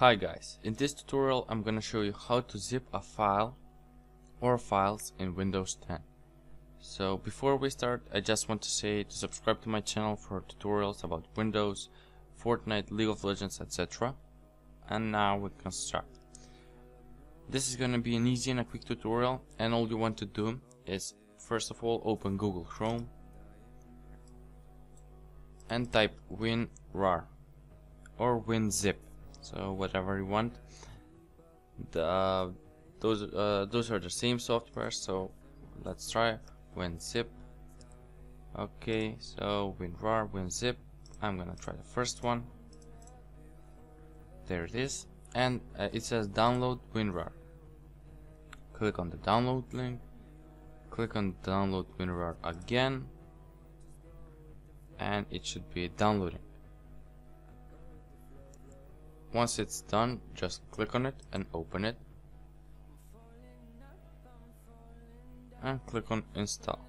Hi guys, in this tutorial I'm gonna show you how to zip a file or files in Windows 10. So before we start, I just want to say to subscribe to my channel for tutorials about Windows, Fortnite, League of Legends, etc. And now we can start. This is gonna be an easy and a quick tutorial, and all you want to do is first of all open Google Chrome and type WinRAR or WinZip. So whatever you want. Those are the same software. So let's try WinZip. Okay, so WinRAR, WinZip. I'm gonna try the first one. There it is, and it says download WinRAR. Click on the download link. Click on download WinRAR again, and it should be downloading. Once it's done, just click on it and open it, and click on install.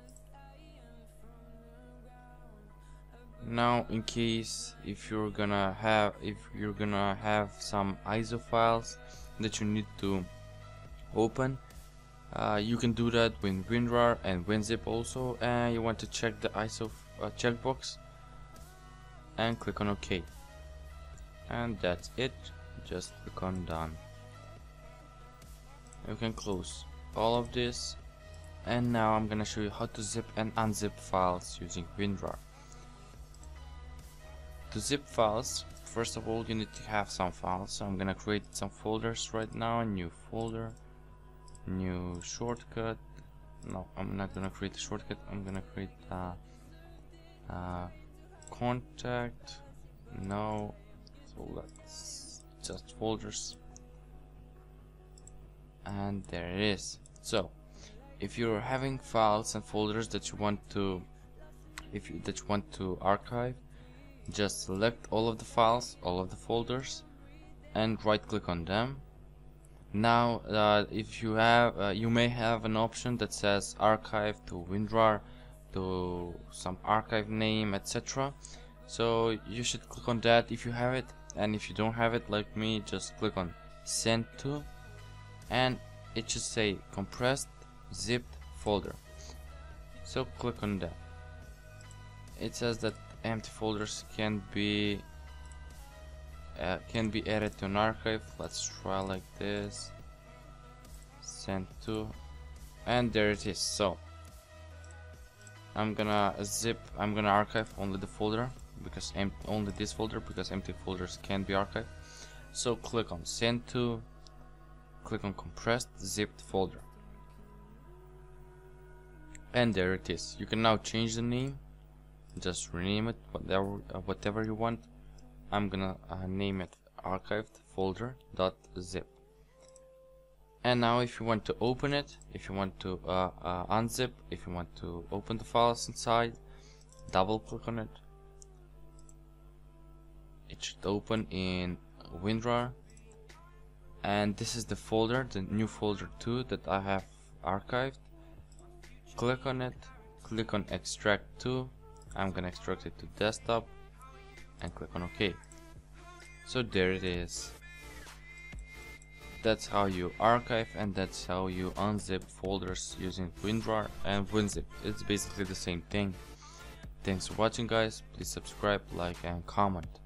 Now, in case if you're gonna have some ISO files that you need to open, you can do that with WinRAR and WinZip also, and you want to check the ISO checkbox and click on OK. And that's it. Just click on done. You can close all of this, and now I'm gonna show you how to zip and unzip files using WinRAR. To zip files, first of all you need to have some files, so I'm gonna create some folders right now. A new folder, new shortcut. No, I'm not gonna create a shortcut. I'm gonna create contact. No. So let's just folders, and there it is. So if you're having files and folders that you want to archive, just select all of the files, all of the folders, and right click on them. Now if you have you may have an option that says archive to WinRAR, to some archive name, etc. So you should click on that if you have it, and if you don't have it, like me, just click on send to, and it should say compressed zipped folder. So click on that. It says that empty folders can be added to an archive. Let's try like this, send to, and there it is. So I'm gonna archive only the folder, because only this folder, because empty folders can be archived. So click on send to, click on compressed zipped folder, and there it is. You can now change the name, just rename it whatever you want. I'm gonna name it archived folder.zip. And now if you want to open it, if you want to unzip, if you want to open the files inside, double click on it. It should open in WinRAR, and this is the folder, the new folder 2 that I have archived. Click on it, click on extract to. I'm gonna extract it to desktop, and click on OK. So there it is. That's how you archive, and that's how you unzip folders using WinRAR and WinZip. It's basically the same thing. Thanks for watching guys. Please subscribe, like, and comment.